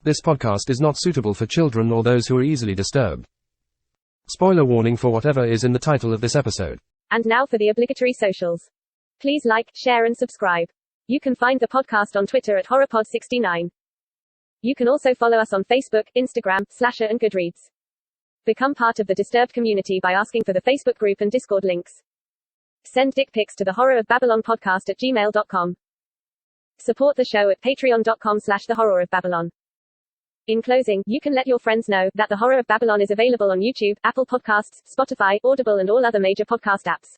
This podcast is not suitable for children or those who are easily disturbed. Spoiler warning for whatever is in the title of this episode. And now for the obligatory socials. Please like, share and subscribe. You can find the podcast on Twitter at HorrorPod69. You can also follow us on Facebook, Instagram, Slasher and Goodreads. Become part of the Disturbed community by asking for the Facebook group and Discord links. Send dick pics to the Horror of Babylon podcast at gmail.com. Support the show at patreon.com/thehorrorofbabylon. In closing, you can let your friends know that The Horror of Babylon is available on YouTube, Apple Podcasts, Spotify, Audible and all other major podcast apps.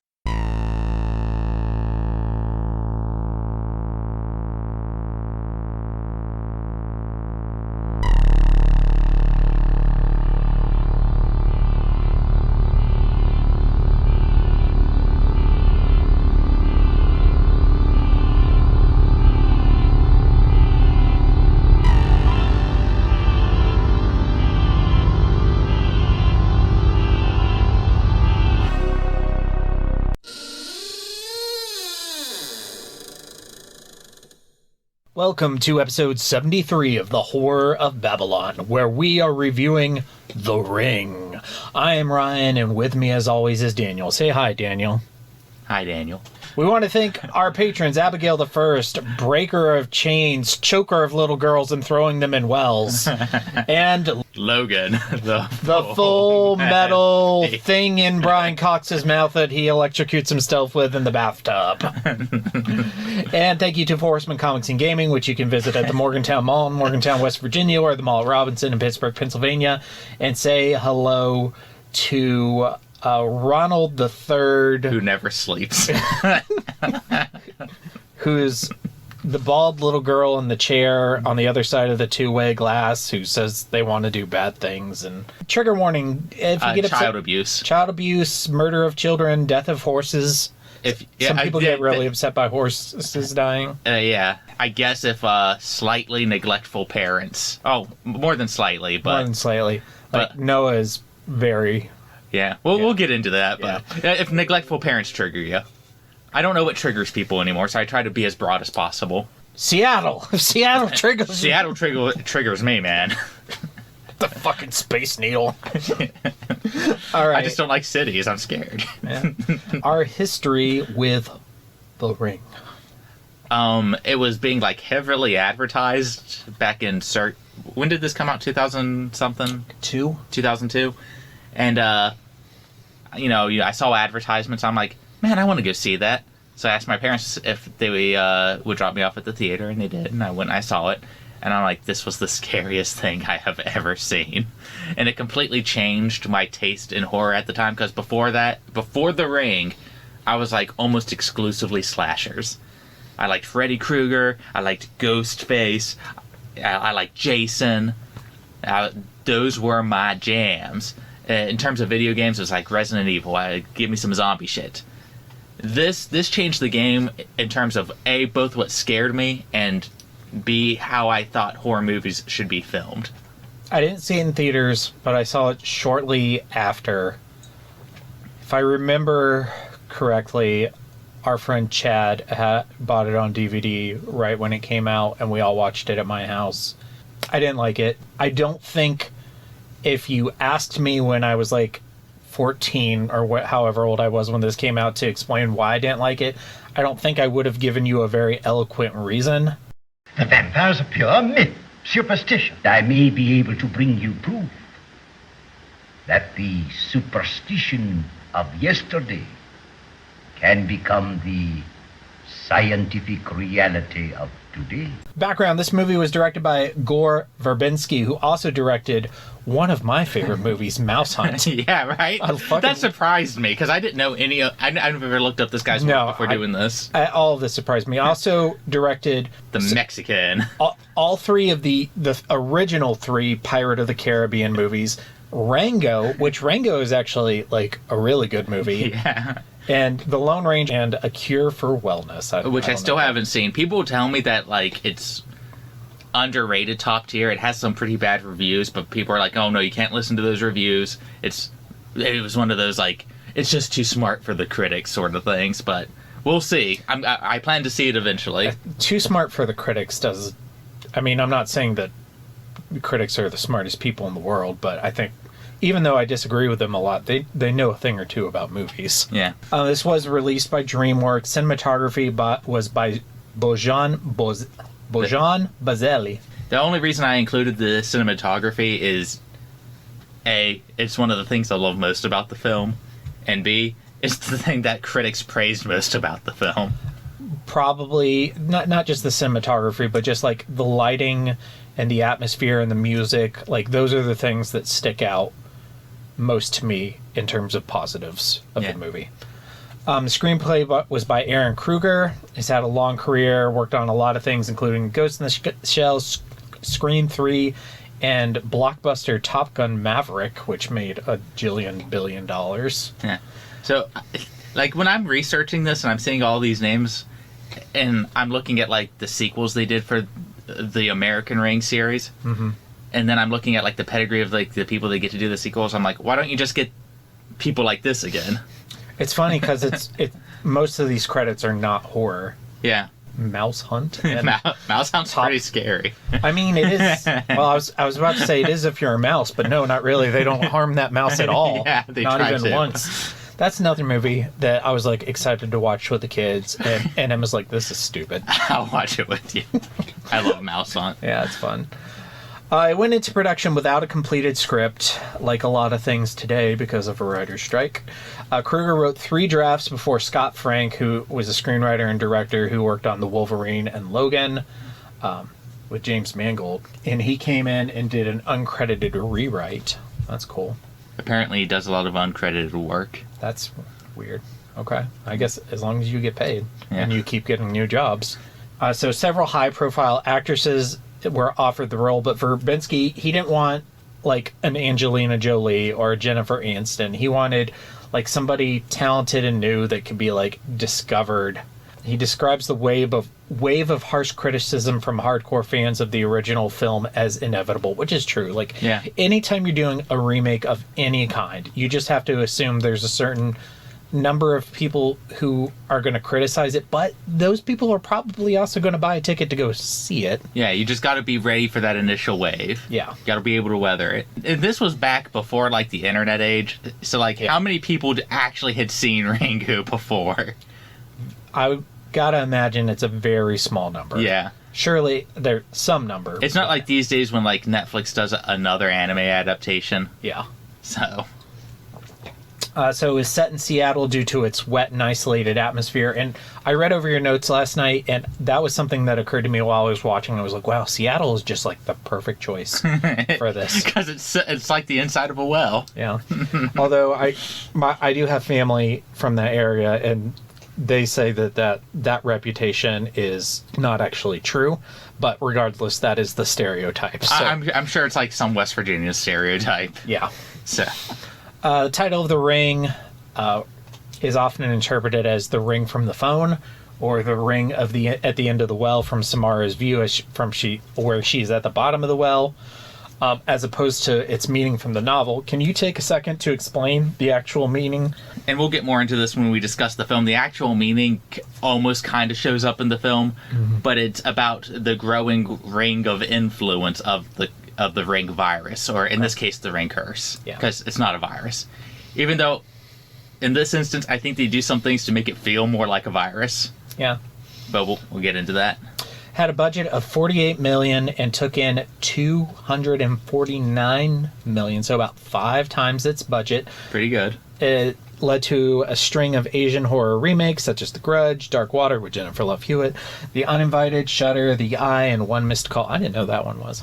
Welcome to episode 73 of The Horror of Babylon, where we are reviewing The Ring. I am Ryan, and with me as always is Daniel. Say hi, Daniel. Hi, Daniel. We want to thank our patrons, Abigail the First, breaker of chains, choker of little girls and throwing them in wells, and Logan, the full metal thing in Brian Cox's mouth that he electrocutes himself with in the bathtub. And thank you to Horsemen Comics and Gaming, which you can visit at the Morgantown Mall in Morgantown, West Virginia, or the Mall at Robinson in Pittsburgh, Pennsylvania, and say hello to Ronald III, who never sleeps, who's the bald little girl in the chair on the other side of the two-way glass who says they want to do bad things. And trigger warning, if you get upset, child abuse, murder of children, death of horses. Some people get really upset by horses dying. Yeah, I guess if slightly neglectful parents. Oh, more than slightly, but Like Noah is very. Yeah, we'll get into that, but if neglectful parents trigger you. I don't know what triggers people anymore, so I try to be as broad as possible. Seattle triggers me, man. The fucking Space Needle. All right. I just don't like cities. I'm scared. Yeah. Our history with The Ring. It was being like heavily advertised back in when did this come out? 2000 something? 2002. And I saw advertisements. I'm like, man, I want to go see that. So I asked my parents if they would drop me off at the theater, and they did. And I went and I saw it. And I'm like, this was the scariest thing I have ever seen. And it completely changed my taste in horror at the time, because before The Ring, I was like almost exclusively slashers. I liked Freddy Krueger. I liked Ghostface. I liked Jason. Those were my jams. In terms of video games, it was like Resident Evil. Give me some zombie shit. This changed the game in terms of A, both what scared me, and B, how I thought horror movies should be filmed. I didn't see it in theaters, but I saw it shortly after. If I remember correctly, our friend Chad bought it on DVD right when it came out, and we all watched it at my house. I didn't like it. I don't think if you asked me when I was like 14 or however old I was when this came out to explain why I didn't like it, I don't think I would have given you a very eloquent reason. The vampire's a pure myth, superstition. I may be able to bring you proof that the superstition of yesterday can become the scientific reality of today. Background, this movie was directed by Gore Verbinski, who also directed one of my favorite movies, Mouse Hunt. Yeah, right? That surprised me, because I didn't know I never looked up this guy's work before doing this. All of this surprised me. Also directed The Mexican. All three of the original three Pirate of the Caribbean movies. Rango, which Rango is actually like a really good movie. Yeah. And The Lone Ranger and A Cure for Wellness. I still haven't seen. People tell me that like it's underrated, top tier. It has some pretty bad reviews, but people are like, oh no, you can't listen to those reviews. It was one of those like, it's just too smart for the critics sort of things, but we'll see. I plan to see it eventually. Too smart for the critics does... I mean, I'm not saying that critics are the smartest people in the world, but I think even though I disagree with them a lot, they know a thing or two about movies. Yeah. This was released by DreamWorks. Cinematography was by Bojan Bazelli. The only reason I included the cinematography is A, it's one of the things I love most about the film, and B, it's the thing that critics praised most about the film. Probably not just the cinematography, but just like the lighting and the atmosphere and the music. Like, those are the things that stick out most to me in terms of positives of the movie. The screenplay was by Aaron Kruger. He's had a long career, worked on a lot of things, including Ghost in the Shell, Scream 3, and blockbuster Top Gun Maverick, which made $1 billion. Yeah. So, like, when I'm researching this and I'm seeing all these names, and I'm looking at, like, the sequels they did for the American Ring series, and then I'm looking at, like, the pedigree of, like, the people that get to do the sequels, I'm like, why don't you just get people like this again? It's funny because most of these credits are not horror. Yeah. Mouse Hunt. And Mouse Hunt's pretty scary. I mean, it is. Well, I was about to say it is if you're a mouse, but no, not really. They don't harm that mouse at all. Yeah, they not try even to. once. That's another movie that I was like excited to watch with the kids, and Emma's like, "This is stupid." I'll watch it with you. I love Mouse Hunt. Yeah, it's fun. It went into production without a completed script, like a lot of things today because of a writer's strike. Kruger wrote 3 drafts before Scott Frank, who was a screenwriter and director who worked on The Wolverine and Logan with James Mangold. And he came in and did an uncredited rewrite. That's cool. Apparently he does a lot of uncredited work. That's weird. Okay. I guess as long as you get paid and you keep getting new jobs. So several high-profile actresses were offered the role, but Verbinski, he didn't want like an Angelina Jolie or a Jennifer Aniston. He wanted like somebody talented and new that could be like discovered. He describes the wave of harsh criticism from hardcore fans of the original film as inevitable, which is true. Like, anytime you're doing a remake of any kind, you just have to assume there's a certain number of people who are going to criticize it, but those people are probably also going to buy a ticket to go see it. Yeah, you just got to be ready for that initial wave. Yeah. Got to be able to weather it. And this was back before, like, the internet age. So, like, how many people actually had seen Ringu before? I gotta imagine it's a very small number. Yeah. Surely there's some number. It's not like these days when, like, Netflix does another anime adaptation. Yeah. So it was set in Seattle due to its wet and isolated atmosphere. And I read over your notes last night, and that was something that occurred to me while I was watching. I was like, wow, Seattle is just like the perfect choice for this. Because it's like the inside of a well. Yeah. Although I do have family from that area, and they say that reputation is not actually true. But regardless, that is the stereotype. So. I'm sure it's like some West Virginia stereotype. Yeah. So. The title of The Ring is often interpreted as The Ring from the Phone, or The Ring at the End of the Well from Samara's view, where she's at the bottom of the well, as opposed to its meaning from the novel. Can you take a second to explain the actual meaning? And we'll get more into this when we discuss the film. The actual meaning almost kind of shows up in the film, but it's about the growing ring of influence of the ring virus, or in this case, the ring curse, because it's not a virus. Even though, in this instance, I think they do some things to make it feel more like a virus. Yeah. But we'll get into that. Had a budget of $48 million and took in $249 million, so about 5 times its budget. Pretty good. It led to a string of Asian horror remakes, such as The Grudge, Dark Water with Jennifer Love Hewitt, The Uninvited, Shudder, The Eye, and One Missed Call. I didn't know that one was,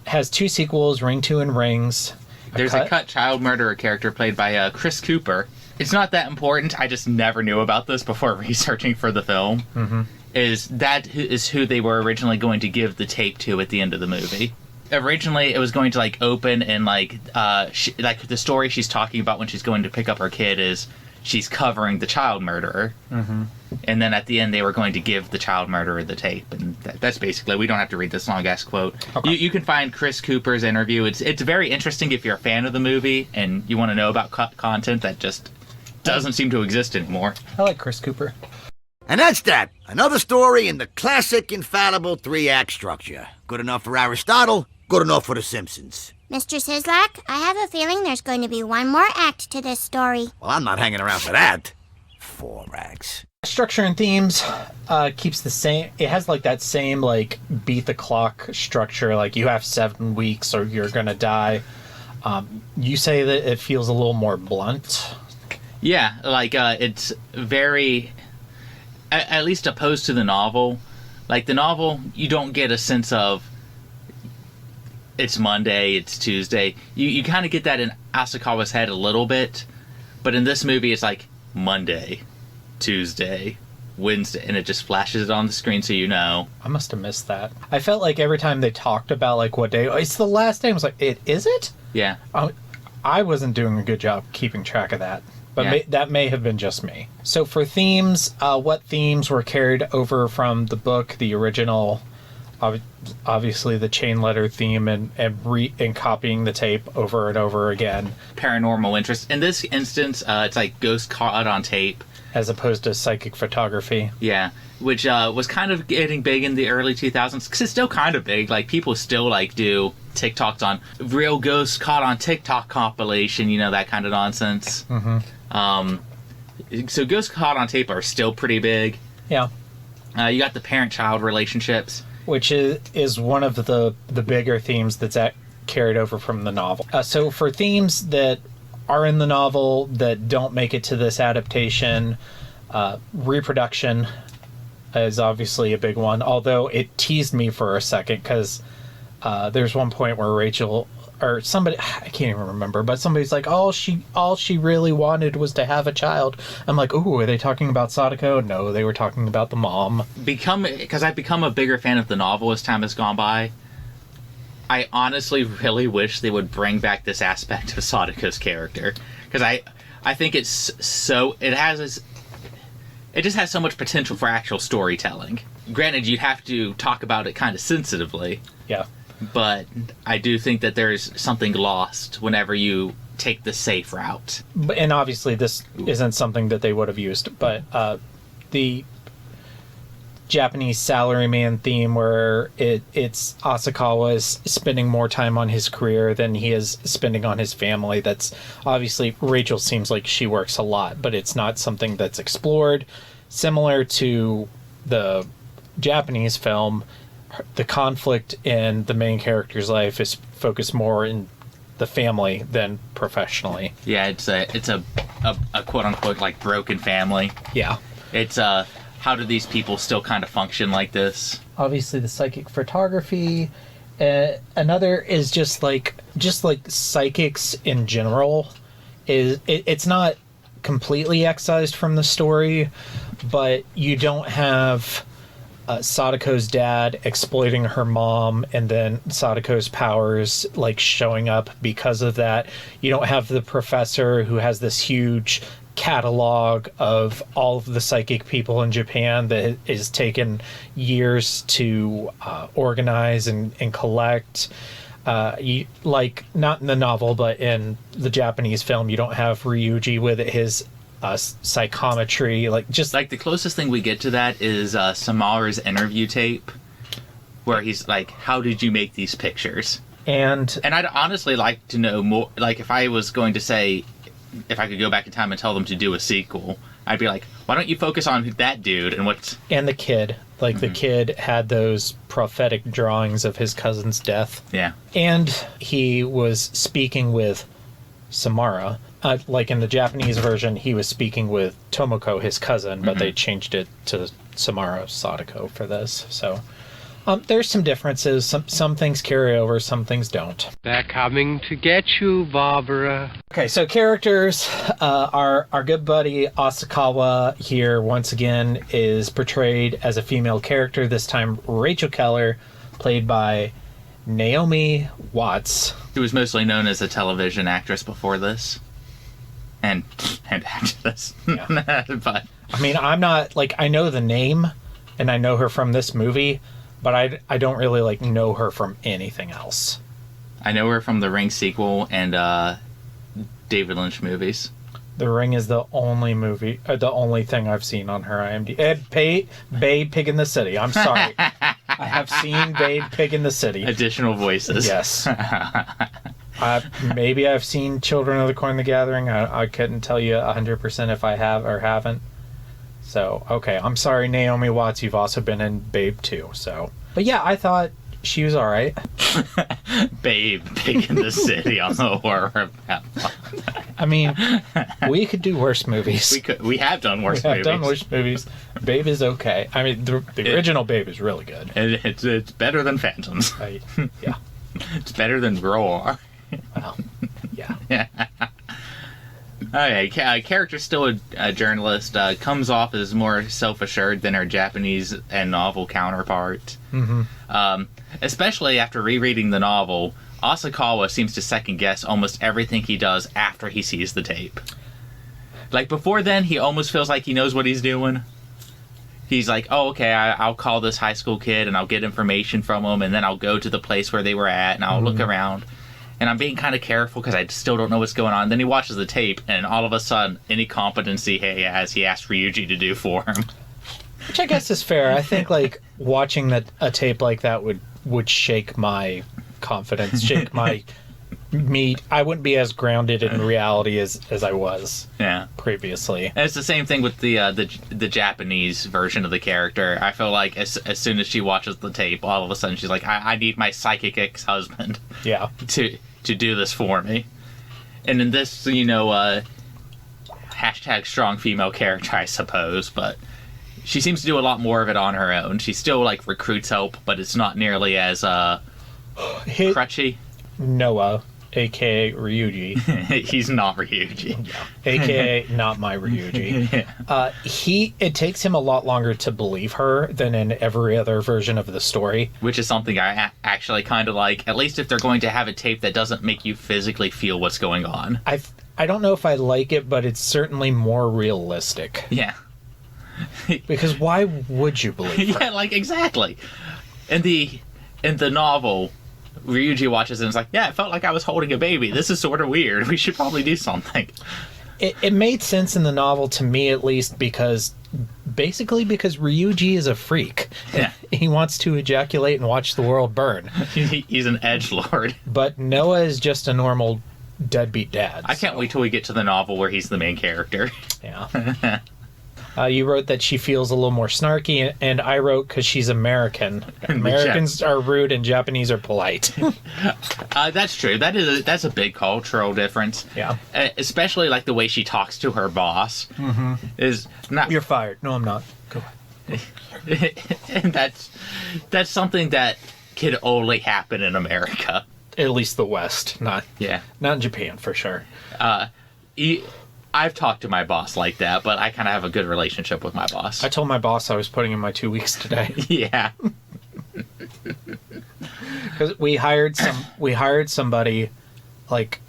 has 2 sequels, Ring 2 and Rings. There's a cut child murderer character played by Chris Cooper. It's not that important. I just never knew about this before researching for the film. Mm-hmm. Is who they were originally going to give the tape to at the end of the movie. Originally, it was going to like open and like the story she's talking about when she's going to pick up her kid is she's covering the child murderer, and then at the end they were going to give the child murderer the tape, and that's basically. We don't have to read this long ass quote. Okay. You can find Chris Cooper's interview. It's very interesting if you're a fan of the movie and you want to know about content that just doesn't seem to exist anymore. I like Chris Cooper. And that's that. Another story in the classic, infallible 3-act structure. Good enough for Aristotle, good enough for The Simpsons. Mr. Sislak, I have a feeling there's going to be one more act to this story. Well, I'm not hanging around for that. 4 acts. Structure and themes keeps the same. It has like that same like beat the clock structure. Like you have 7 weeks or you're gonna die. You say that it feels a little more blunt. Yeah, like it's very, at least opposed to the novel. Like the novel, you don't get a sense of it's Monday, it's Tuesday. You kind of get that in Asakawa's head a little bit, but in this movie, it's like Monday, Tuesday, Wednesday, and it just flashes it on the screen so you know. I must have missed that. I felt like every time they talked about like what day, it's the last day, I was like, is it? Yeah. I wasn't doing a good job keeping track of that. But Yeah. that may have been just me. So for themes, what themes were carried over from the book, the original, obviously the chain letter theme, and copying the tape over and over again. Paranormal interest. In this instance, it's like ghost caught on tape. As opposed to psychic photography. Yeah, which was kind of getting big in the early 2000s, because it's still kind of big. Like, people still, like, do TikToks on real ghosts caught on TikTok compilation, you know, that kind of nonsense. Mm-hmm. So ghosts caught on tape are still pretty big. Yeah. You got the parent-child relationships. Which is one of the bigger themes that's carried over from the novel. So for themes that are in the novel that don't make it to this adaptation, reproduction is obviously a big one, although it teased me for a second because there's one point where Rachel or somebody, I can't even remember, but somebody's like, all she really wanted was to have a child. I'm like, ooh, are they talking about Sadako? No, they were talking about the mom. Because I've become a bigger fan of the novel as time has gone by, I honestly really wish they would bring back this aspect of Sadako's character. Because I think it's so... It just has so much potential for actual storytelling. Granted, you'd have to talk about it kind of sensitively. Yeah. But I do think that there's something lost whenever you take the safe route. And obviously this isn't something that they would have used, but the Japanese salaryman theme where it's Asakawa is spending more time on his career than he is spending on his family. That's obviously, Rachel seems like she works a lot, but it's not something that's explored. Similar to the Japanese film, the conflict in the main character's life is focused more in the family than professionally. Yeah, it's a quote unquote like broken family. Yeah. It's how do these people still kind of function like this? Obviously the psychic photography. Another is just like psychics in general. It's not completely excised from the story, but you don't have Sadako's dad exploiting her mom and then Sadako's powers like showing up because of that. You don't have the professor who has this huge catalog of all of the psychic people in Japan that is taken years to organize and collect. Like, not in the novel, but in the Japanese film, you don't have Ryuji with his psychometry. Like the closest thing we get to that is Samara's interview tape, where he's like, "How did you make these pictures?" And I'd honestly like to know more. Like, if I was going to say, if I could go back in time and tell them to do a sequel, I'd be like, why don't you focus on that dude and what's... And the kid. Like, the kid had those prophetic drawings of his cousin's death. Yeah. And he was speaking with Samara. Like, in the Japanese version, he was speaking with Tomoko, his cousin, but they changed it to Samara Sadako for this. So, there's some differences. Some things carry over, some things don't. They're coming to get you, Barbara. Okay, so characters. Our good buddy Asakawa here, once again, is portrayed as a female character. This time, Rachel Keller, played by Naomi Watts. She was mostly known as a television actress before this. And actress. Yeah. But I mean, I'm not, like, I know the name, and I know her from this movie, but I don't really, like, know her from anything else. I know her from the Ring sequel and David Lynch movies. The Ring is the only movie, the only thing I've seen on her IMDb. Babe Pig in the City. I'm sorry. I have seen Babe Pig in the City. Additional voices. Yes. Maybe I've seen Children of the Corn the Gathering. I couldn't tell you 100% if I have or haven't. So, okay. I'm sorry, Naomi Watts. You've also been in Babe too. So, but yeah, I thought she was all right. Babe Pig in the City on the horror map. I mean, we could do worse movies. We have done worse movies. We have done worse movies. Babe is okay. I mean, the original Babe is really good. And it's better than Phantoms. Yeah. It's better than Roar. Well, yeah. Okay, character's still a journalist. Comes off as more self-assured than her Japanese and novel counterpart. Mm-hmm. Especially after rereading the novel, Asakawa seems to second-guess almost everything he does after he sees the tape. Like, before then, he almost feels like he knows what he's doing. He's like, oh, okay, I'll call this high school kid, and I'll get information from him, and then I'll go to the place where they were at, and I'll look around. And I'm being kind of careful because I still don't know what's going on. Then he watches the tape, and all of a sudden, any competency he has, he asks Ryuji to do for him. Which I guess is fair. I think, like, watching a tape like that would shake my confidence, shake my I wouldn't be as grounded in reality as I was previously. And it's the same thing with the Japanese version of the character. I feel like as soon as she watches the tape, all of a sudden she's like, I need my psychic ex-husband to do this for me. And in this, hashtag strong female character, I suppose, but she seems to do a lot more of it on her own. She still, like, recruits help, but it's not nearly as crutchy. Noah, a.k.a. Ryuji. He's not Ryuji. Yeah. A.k.a. not my Ryuji. It takes him a lot longer to believe her than in every other version of the story. Which is something I actually kind of like, at least if they're going to have a tape that doesn't make you physically feel what's going on. I don't know if I like it, but it's certainly more realistic. Yeah. Because why would you believe her? Yeah, like, exactly. In the novel, Ryuji watches it and is like, yeah, it felt like I was holding a baby. This is sort of weird. We should probably do something. It made sense in the novel, to me at least, because Ryuji is a freak. Yeah. He wants to ejaculate and watch the world burn. He's an edgelord. But Noah is just a normal deadbeat dad. I can't wait till we get to the novel where he's the main character. Yeah. You wrote that she feels a little more snarky, and I wrote because she's American. Americans are rude and Japanese are polite. That's true. That's a big cultural difference. Yeah. Especially like the way she talks to her boss. Mm-hmm. Is not. You're fired. No, I'm not. Go ahead. And that's something that can only happen in America. At least the West, not in Japan for sure. I've talked to my boss like that, but I kind of have a good relationship with my boss. I told my boss I was putting in my 2 weeks today. Yeah. Because we hired somebody like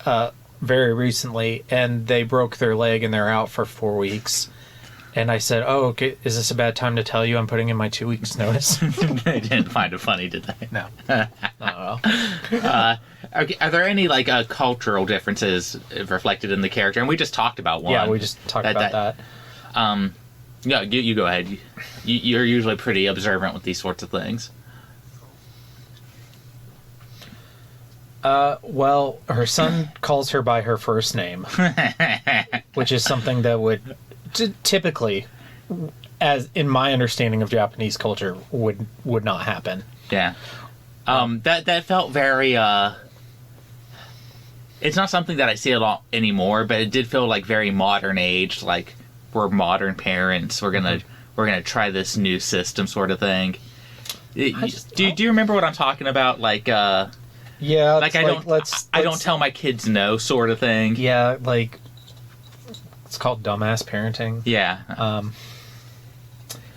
very recently, and they broke their leg and they're out for 4 weeks. And I said, "Oh, okay, is this a bad time to tell you I'm putting in my 2 weeks notice?" They didn't find it funny, did they? No. Not at all. Are there any cultural differences reflected in the character? And we just talked about one. Yeah, we just talked about that. Yeah, you go ahead. You're usually pretty observant with these sorts of things. Well, her son calls her by her first name, which is something that would typically, as in my understanding of Japanese culture, would not happen. Yeah. That felt very it's not something that I see a lot anymore, but it did feel like very modern age, like we're modern parents, we're gonna try this new system sort of thing. Do you remember what I'm talking about? Like yeah, like I don't tell my kids no sort of thing. Yeah, like it's called dumbass parenting. Yeah.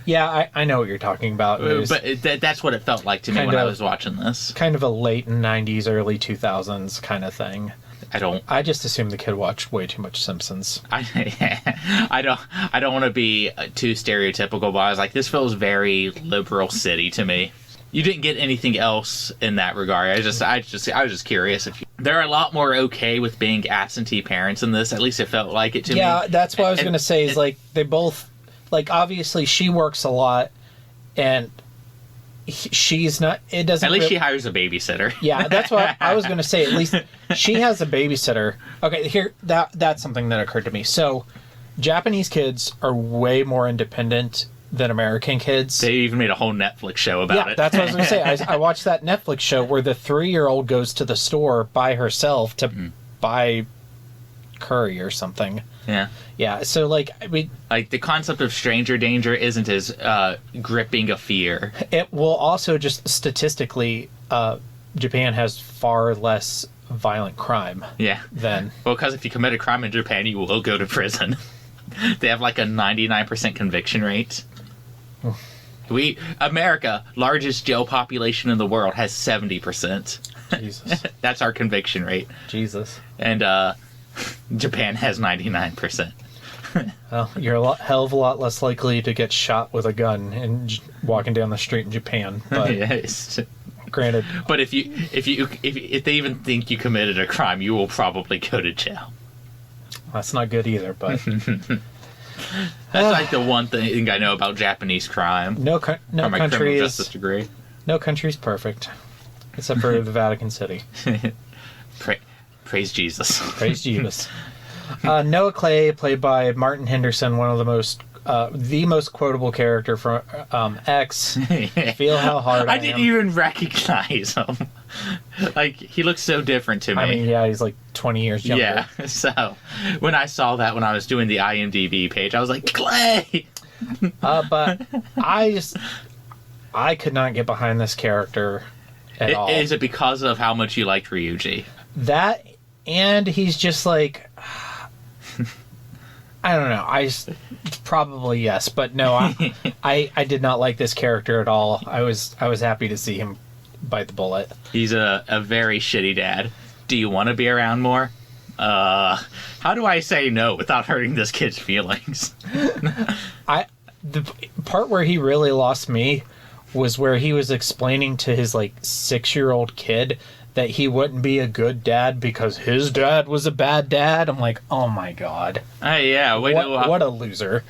Yeah, I know what you're talking about. But that's what it felt like to me when I was watching this. Kind of a late 90s, early 2000s kind of thing. I just assumed the kid watched way too much Simpsons. I don't want to be too stereotypical, but I was like, this feels very liberal city to me. You didn't get anything else in that regard. I was just curious if you... they're a lot more okay with being absentee parents in this. At least it felt like it to me. Yeah, that's what I was going to say, is like, they both, like, obviously she works a lot, and she's not, it doesn't... At least she hires a babysitter. Yeah, that's what I was going to say. At least she has a babysitter. Okay, here, that's something that occurred to me. So, Japanese kids are way more independent than American kids. They even made a whole Netflix show about it. That's what I was going to say. I watched that Netflix show where the 3-year-old goes to the store by herself to buy curry or something. Yeah. Yeah, so, like, I mean... Like, the concept of stranger danger isn't as gripping a fear. It will also just statistically, Japan has far less violent crime. Yeah. Than... Well, because if you commit a crime in Japan, you will go to prison. They have, like, a 99% conviction rate. America, largest jail population in the world, has 70%. Jesus. That's our conviction rate. Jesus. And Japan has 99%. Well, you're a hell of a lot less likely to get shot with a gun and walking down the street in Japan. But yes. Granted. But if they even think you committed a crime, you will probably go to jail. That's not good either, but... That's like the one thing I know about Japanese crime. No my country criminal is... justice degree. No country's perfect. Except for the Vatican City. Praise Jesus. Praise Jesus. Noah Clay, played by Martin Henderson, one of the most quotable character from X. Feel how hard I am. didn't even recognize him. Like, he looks so different to me. I mean, yeah, he's like 20 years younger. Yeah, so when I saw that when I was doing the IMDb page, I was like, Clay! But I could not get behind this character at all. Is it because of how much you liked Ryuji? That, and he's just like... I don't know. Probably yes, but no, I did not like this character at all. I was happy to see him bite the bullet. He's a very shitty dad. Do you want to be around more? How do I say no without hurting this kid's feelings? The part where he really lost me was where he was explaining to his, like, 6-year-old kid that he wouldn't be a good dad because his dad was a bad dad. I'm like, oh my god. Yeah. What a loser.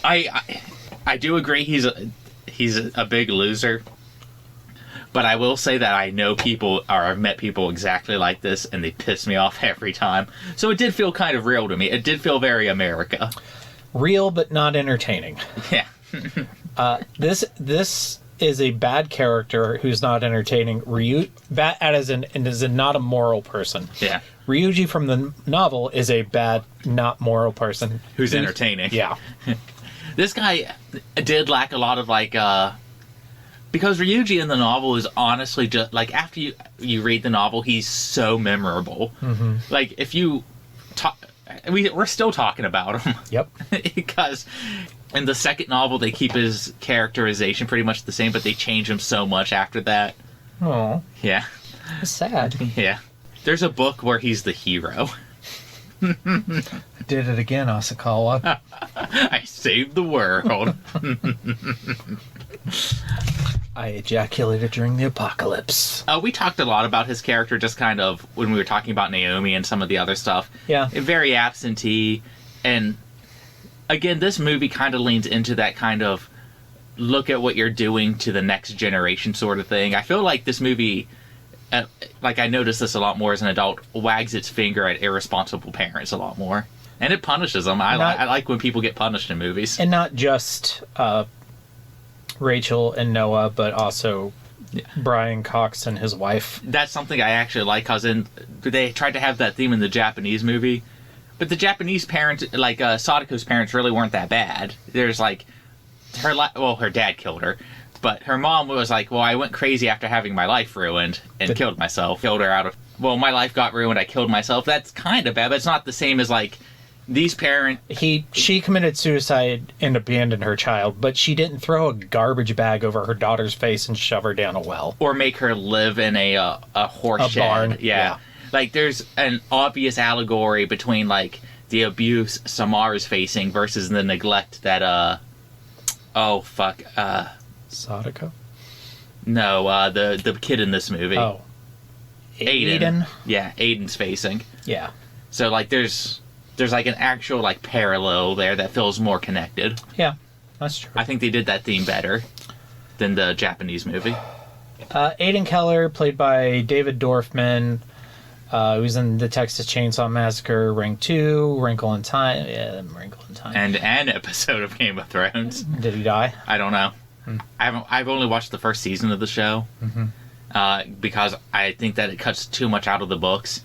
I do agree he's a big loser. But I will say that I know people, or I've met people exactly like this, and they piss me off every time. So it did feel kind of real to me. It did feel very America. Real, but not entertaining. Yeah. This is a bad character who's not entertaining. Is not a moral person. Yeah. Ryuji from the novel is a bad, not moral person. Who's entertaining. Yeah. This guy did lack a lot of, like, because Ryuji in the novel is honestly just, like, after you read the novel, he's so memorable. Mm-hmm. Like, if you we're still talking about him. Yep. Because in the second novel, they keep his characterization pretty much the same, but they change him so much after that. Oh. Yeah. It's sad. Yeah. There's a book where he's the hero. Did it again, Asakawa. I saved the world. I ejaculated during the apocalypse. We talked a lot about his character just kind of when we were talking about Naomi and some of the other stuff. Yeah. Very absentee. And again, this movie kind of leans into that kind of look at what you're doing to the next generation sort of thing. I feel like this movie, like I noticed this a lot more as an adult, wags its finger at irresponsible parents a lot more. And it punishes them. I like when people get punished in movies. And not just Rachel and Noah, but also Brian Cox and his wife. That's something I actually like, because they tried to have that theme in the Japanese movie. But the Japanese parents, like Sadako's parents, really weren't that bad. There's like, her dad killed her. But her mom was like, well, I went crazy after having my life ruined and killed myself. Killed her out of, well, my life got ruined, I killed myself. That's kind of bad, but it's not the same as like, these parents... She committed suicide and abandoned her child, but she didn't throw a garbage bag over her daughter's face and shove her down a well. Or make her live in a horse shed. Barn. Yeah. Like, there's an obvious allegory between, like, the abuse Samara's facing versus the neglect that, Sadako? No, the kid in this movie. Oh. Aiden. Yeah, Aiden's facing. Yeah. So, like, there's like an actual, like, parallel there that feels more connected. Yeah, that's true. I think they did that theme better than the Japanese movie. Aiden Keller, played by David Dorfman, who's in the Texas Chainsaw Massacre, Ring 2, Wrinkle in Time. Yeah, Wrinkle in Time. And an episode of Game of Thrones. Did he die? I don't know. I've only watched the first season of the show because I think that it cuts too much out of the books.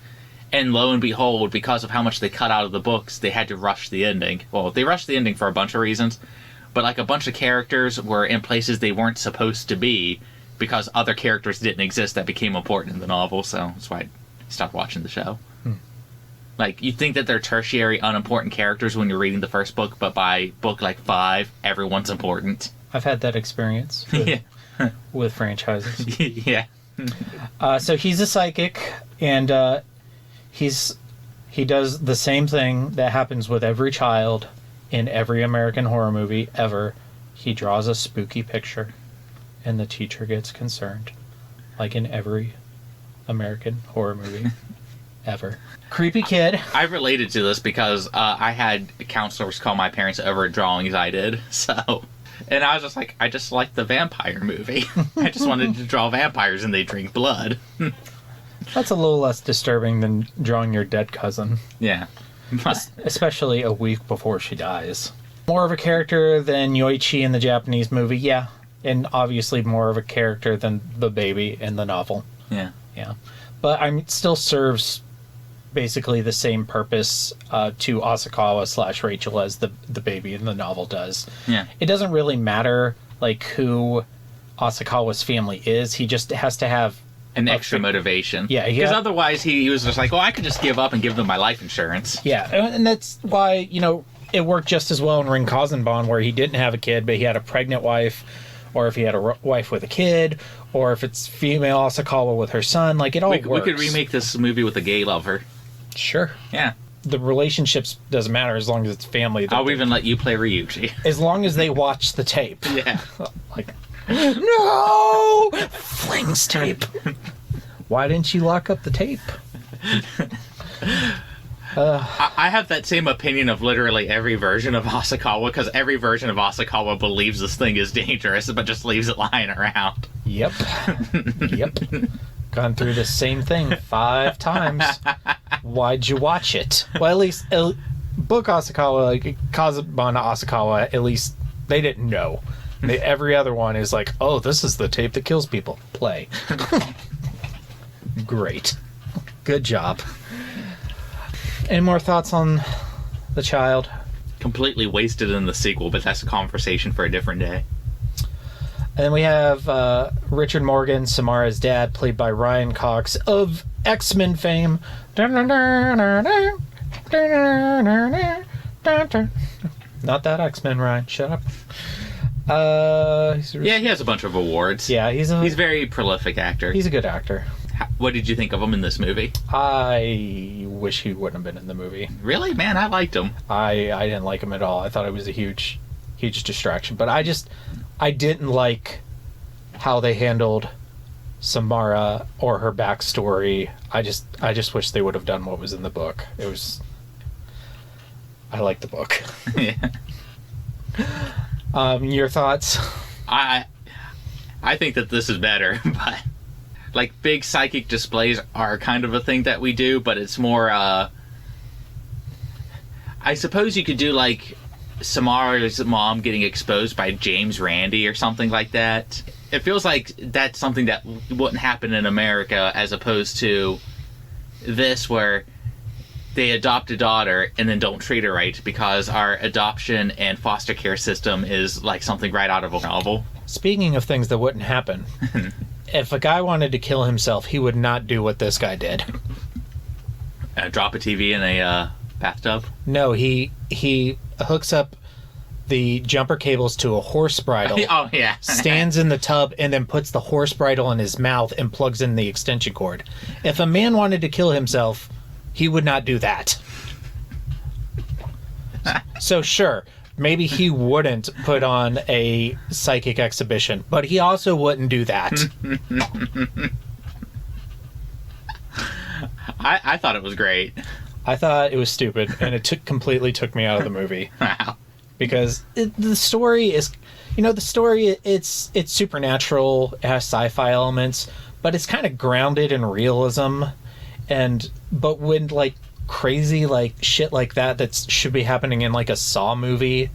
And lo and behold, because of how much they cut out of the books, they had to rush the ending. Well, they rushed the ending for a bunch of reasons, but like a bunch of characters were in places they weren't supposed to be because other characters didn't exist that became important in the novel, so that's why I stopped watching the show. Like, you think that they're tertiary, unimportant characters when you're reading the first book, but by book, like, 5, everyone's important. I've had that experience with franchises. Yeah. So he's a psychic, and he does the same thing that happens with every child in every American horror movie ever. He draws a spooky picture, and the teacher gets concerned, like in every American horror movie ever. Creepy kid. I related to this because I had counselors call my parents over drawings I did, so... And I was just like, I just like the vampire movie. I just wanted to draw vampires and they drink blood. That's a little less disturbing than drawing your dead cousin. Yeah. Especially a week before she dies. More of a character than Yoichi in the Japanese movie, yeah. And obviously more of a character than the baby in the novel. Yeah. Yeah. But it still serves basically the same purpose to Asakawa / Rachel as the baby in the novel does. Yeah. It doesn't really matter like who Asakawa's family is. He just has to have an extra motivation. Yeah. Because otherwise he was just like, well, I could just give up and give them my life insurance. Yeah. And that's why, it worked just as well in Ring Kazenban where he didn't have a kid, but he had a pregnant wife, or if he had a wife with a kid, or if it's female Asakawa with her son. Like, it all works. We could remake this movie with a gay lover. Sure. Yeah. The relationships doesn't matter as long as it's family. I'll even let you play Ryuji. As long as they watch the tape. Yeah. Like, no! Flings tape. Why didn't you lock up the tape? I have that same opinion of literally every version of Asakawa, because every version of Asakawa believes this thing is dangerous, but just leaves it lying around. Yep. Yep. Gone through the same thing 5 times. Why'd you watch it? Well, at least book Asakawa, like Kazabana Asakawa, at least they didn't know. Every other one is like, oh, this is the tape that kills people. Play. Great. Good job. Any more thoughts on the child? Completely wasted in the sequel, but that's a conversation for a different day. And then we have Richard Morgan, Samara's dad, played by Ryan Cox of X-Men fame. Not that X-Men, Ryan. Shut up. Yeah, he has a bunch of awards. Yeah, he's a very prolific actor. He's a good actor. What did you think of him in this movie? I wish he wouldn't have been in the movie. Really? Man, I liked him. I didn't like him at all. I thought it was a huge distraction. But I didn't like how they handled Samara or her backstory. I just wish they would have done what was in the book. I like the book. Yeah. Your thoughts? I think that this is better, but like big psychic displays are kind of a thing that we do, but it's more I suppose you could do like Samara's mom getting exposed by James Randi or something like that. It feels like that's something that wouldn't happen in America, as opposed to this where they adopt a daughter and then don't treat her right because our adoption and foster care system is like something right out of a novel. Speaking of things that wouldn't happen, if a guy wanted to kill himself, he would not do what this guy did. Drop a TV in a bathtub? No, he hooks up the jumper cables to a horse bridle. Oh, yeah. Stands in the tub and then puts the horse bridle in his mouth and plugs in the extension cord. If a man wanted to kill himself, he would not do that. So sure, maybe he wouldn't put on a psychic exhibition, but he also wouldn't do that. I thought it was great. I thought it was stupid, and it completely took me out of the movie. Wow. Because the story is, it's supernatural, it has sci-fi elements, but it's kind of grounded in realism. But when like crazy like shit like that should be happening in like a Saw movie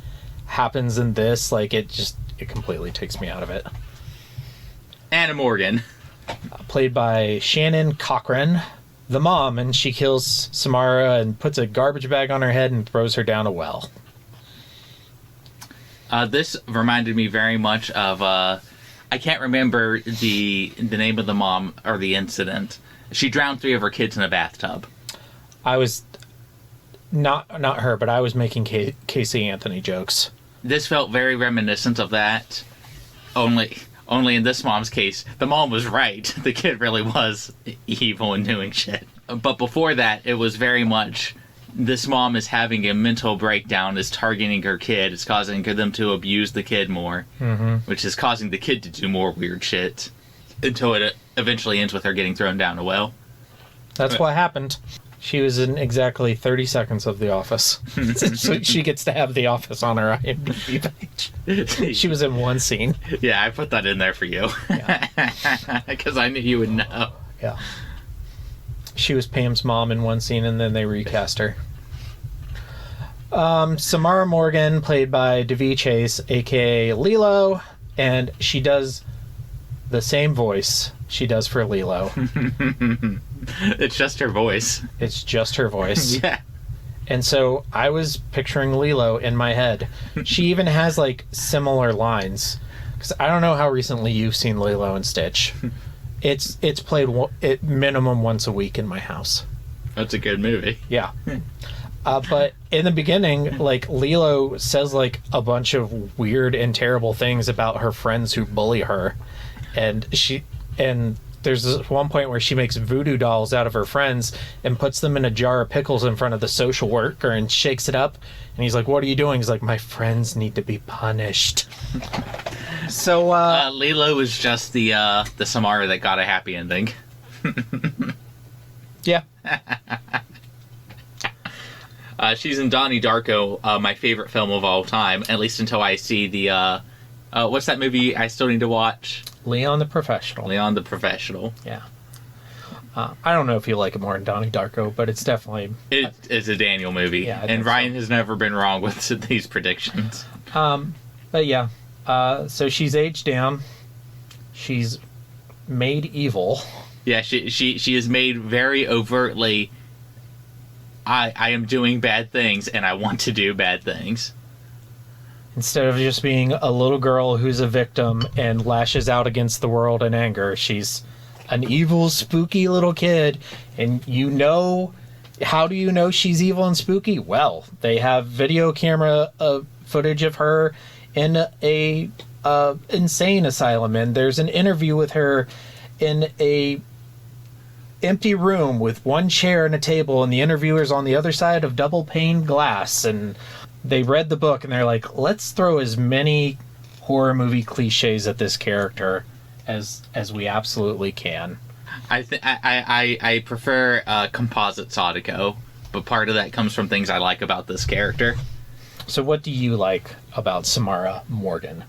happens in this, like it completely takes me out of it. Anna Morgan, played by Shannon Cochran, the mom, and she kills Samara and puts a garbage bag on her head and throws her down a well. This reminded me very much of I can't remember the name of the mom or the incident. She drowned 3 of her kids in a bathtub. I was not her, but I was making Casey Anthony jokes. This felt very reminiscent of that. Only in this mom's case, the mom was right. The kid really was evil and doing shit. But before that, it was very much this mom is having a mental breakdown, is targeting her kid, it's causing them to abuse the kid more, which is causing the kid to do more weird shit until it eventually ends with her getting thrown down a well. That's what happened. She was in exactly 30 seconds of The Office. So she gets to have The Office on her IMDb page. She was in one scene. Yeah, I put that in there for you. Because I knew you would know. Yeah. She was Pam's mom in one scene, and then they recast her. Samara Morgan, played by Davy Chase, a.k.a. Lilo, and she does the same voice she does for Lilo. It's just her voice. It's just her voice. Yeah. And so I was picturing Lilo in my head. She even has, like, similar lines. Because I don't know how recently you've seen Lilo and Stitch. It's played minimum once a week in my house. That's a good movie. Yeah. But in the beginning, like, Lilo says, like, a bunch of weird and terrible things about her friends who bully her. And there's this one point where she makes voodoo dolls out of her friends and puts them in a jar of pickles in front of the social worker and shakes it up. And he's like, "What are you doing?" He's like, "My friends need to be punished." So, Lilo was just the Samara that got a happy ending. Yeah. She's in Donnie Darko, my favorite film of all time, at least until I see the, what's that movie I still need to watch? Leon the Professional. Leon the Professional. Yeah. I don't know if you like it more than Donnie Darko, but it's definitely... It is a Daniel movie, yeah, and Ryan has never been wrong with these predictions. But yeah, so she's aged down. She's made evil. Yeah, she is made very overtly, I am doing bad things, and I want to do bad things. Instead of just being a little girl who's a victim and lashes out against the world in anger, she's an evil, spooky little kid. And how do you know she's evil and spooky? Well, they have video camera footage of her in a insane asylum, and there's an interview with her in a empty room with one chair and a table, and the interviewer's on the other side of double pane glass. And they read the book and they're like, let's throw as many horror movie cliches at this character as we absolutely can. I prefer composite Sadako, but part of that comes from things I like about this character. So what do you like about Samara Morgan?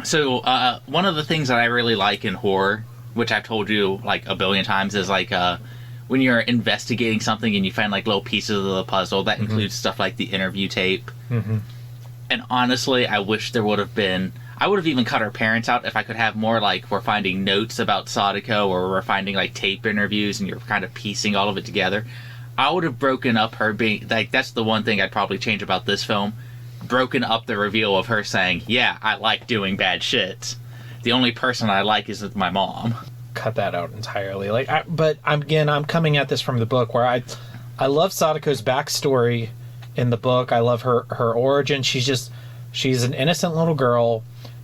So one of the things that I really like in horror, which I've told you like a billion times, is like when you're investigating something and you find like little pieces of the puzzle. That includes stuff like the interview tape. And honestly, I wish there would have been... I would have even cut her parents out if I could have more like we're finding notes about Sadako, or we're finding like tape interviews and you're kind of piecing all of it together. I would have broken up her being... like, that's the one thing I'd probably change about this film. Broken up the reveal of her saying, yeah, I like doing bad shit. The only person I like is my mom. Cut that out entirely. But I'm coming at this from the book, where I love Sadako's backstory in the book. I love her origin. She's an innocent little girl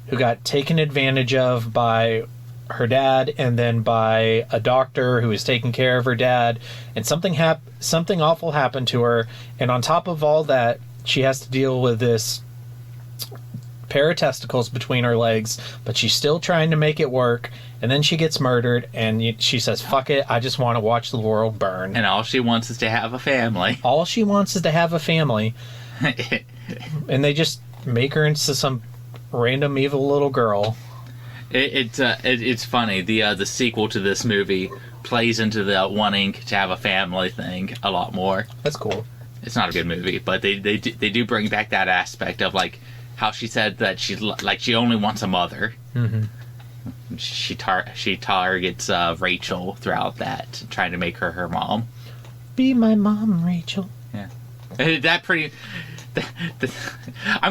who got taken advantage of by her dad, and then by a doctor who was taking care of her dad, and something awful happened to her, and on top of all that, she has to deal with this pair of testicles between her legs, but she's still trying to make it work. And then she gets murdered, and she says, fuck it, I just want to watch the world burn. And all she wants is to have a family. All she wants is to have a family. And they just make her into some random evil little girl. It's funny. The sequel to this movie plays into the wanting to have a family thing a lot more. That's cool. It's not a good movie, but they do bring back that aspect of like how she said that she only wants a mother. Mm-hmm. She targets Rachel throughout that, trying to make her her mom. Be my mom, Rachel. Yeah, I'm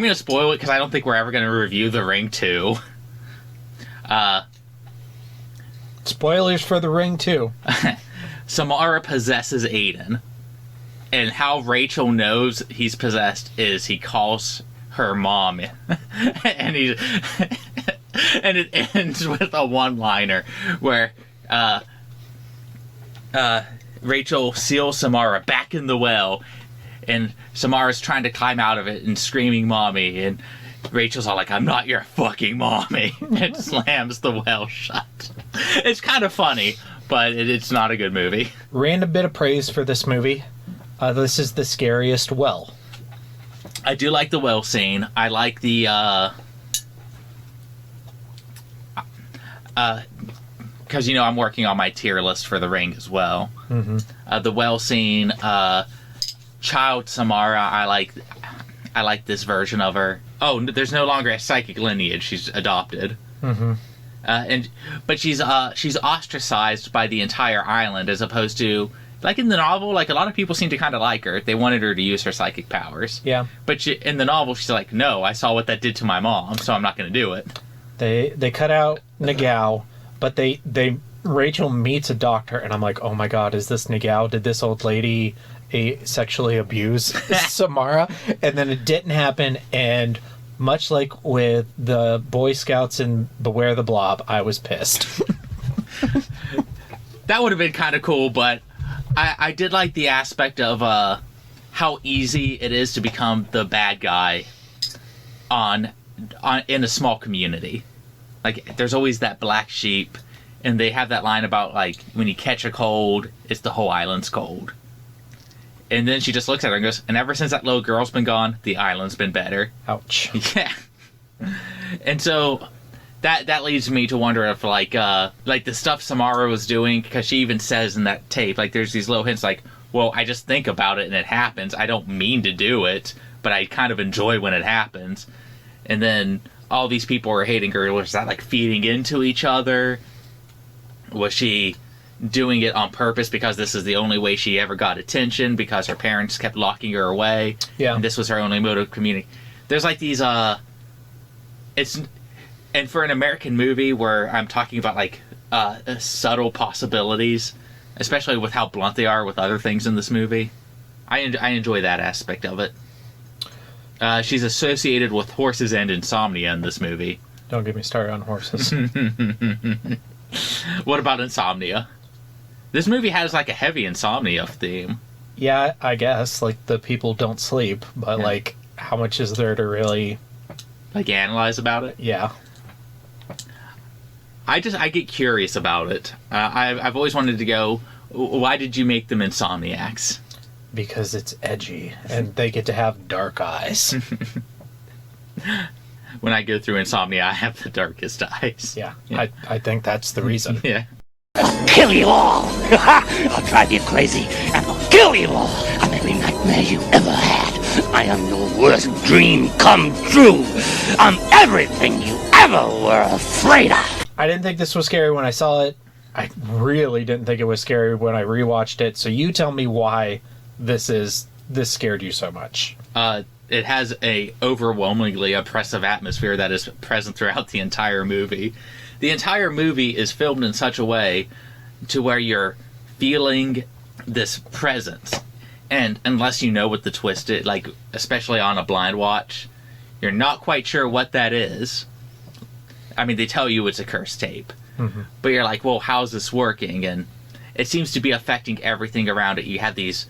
gonna spoil it because I don't think we're ever gonna review The Ring 2. Spoilers for The Ring 2. Samara possesses Aiden, and how Rachel knows he's possessed is he calls her mom, and it ends with a one-liner where Rachel seals Samara back in the well, and Samara's trying to climb out of it and screaming "mommy," and Rachel's all like, "I'm not your fucking mommy," and slams the well shut. It's kind of funny, but it's not a good movie. Random bit of praise for this movie. This is the scariest well. I do like the well scene. I like the because I'm working on my tier list for The Ring as well. Mm-hmm. The well scene, child Samara. I like this version of her. Oh, there's no longer a psychic lineage. She's adopted. Mm-hmm. But she's ostracized by the entire island, as opposed to, like in the novel, like a lot of people seem to kind of like her. They wanted her to use her psychic powers. Yeah. But in the novel, she's like, no, I saw what that did to my mom, so I'm not going to do it. They cut out Nagao, but Rachel meets a doctor, and I'm like, oh my god, is this Nagao? Did this old lady sexually abuse Samara? And then it didn't happen, and much like with the Boy Scouts in Beware the Blob, I was pissed. That would have been kind of cool, but I did like the aspect of how easy it is to become the bad guy in a small community. Like, there's always that black sheep, and they have that line about, like, when you catch a cold, it's the whole island's cold. And then she just looks at her and goes, and ever since that little girl's been gone, the island's been better. Ouch. Yeah. And so that leads me to wonder if, like the stuff Samara was doing, because she even says in that tape, like, there's these little hints like, well, I just think about it and it happens. I don't mean to do it, but I kind of enjoy when it happens. And then all these people are hating her. Was that, like, feeding into each other? Was she doing it on purpose because this is the only way she ever got attention, because her parents kept locking her away? Yeah. And this was her only mode of communication. There's, like, these, and for an American movie where I'm talking about, like, subtle possibilities, especially with how blunt they are with other things in this movie, I enjoy that aspect of it. She's associated with horses and insomnia in this movie. Don't get me started on horses. What about insomnia? This movie has, like, a heavy insomnia theme. Yeah, I guess. Like, the people don't sleep, but, like, how much is there to really... like, analyze about it? Yeah. I get curious about it. I've always wanted to go, why did you make them insomniacs? Because it's edgy, and they get to have dark eyes. When I go through insomnia, I have the darkest eyes. Yeah. I think that's the reason. Yeah. I'll kill you all! I'll drive you crazy, and I'll kill you all! I'm every nightmare you ever had. I am your worst dream come true. I'm everything you ever were afraid of. I didn't think this was scary when I saw it. I really didn't think it was scary when I rewatched it. So you tell me why this scared you so much. It has a overwhelmingly oppressive atmosphere that is present throughout the entire movie. The entire movie is filmed in such a way to where you're feeling this presence. And unless you know what the twist is, like, especially on a blind watch, you're not quite sure what that is. I mean, they tell you it's a cursed tape. Mm-hmm. But you're like, well, how's this working? And it seems to be affecting everything around it. You have these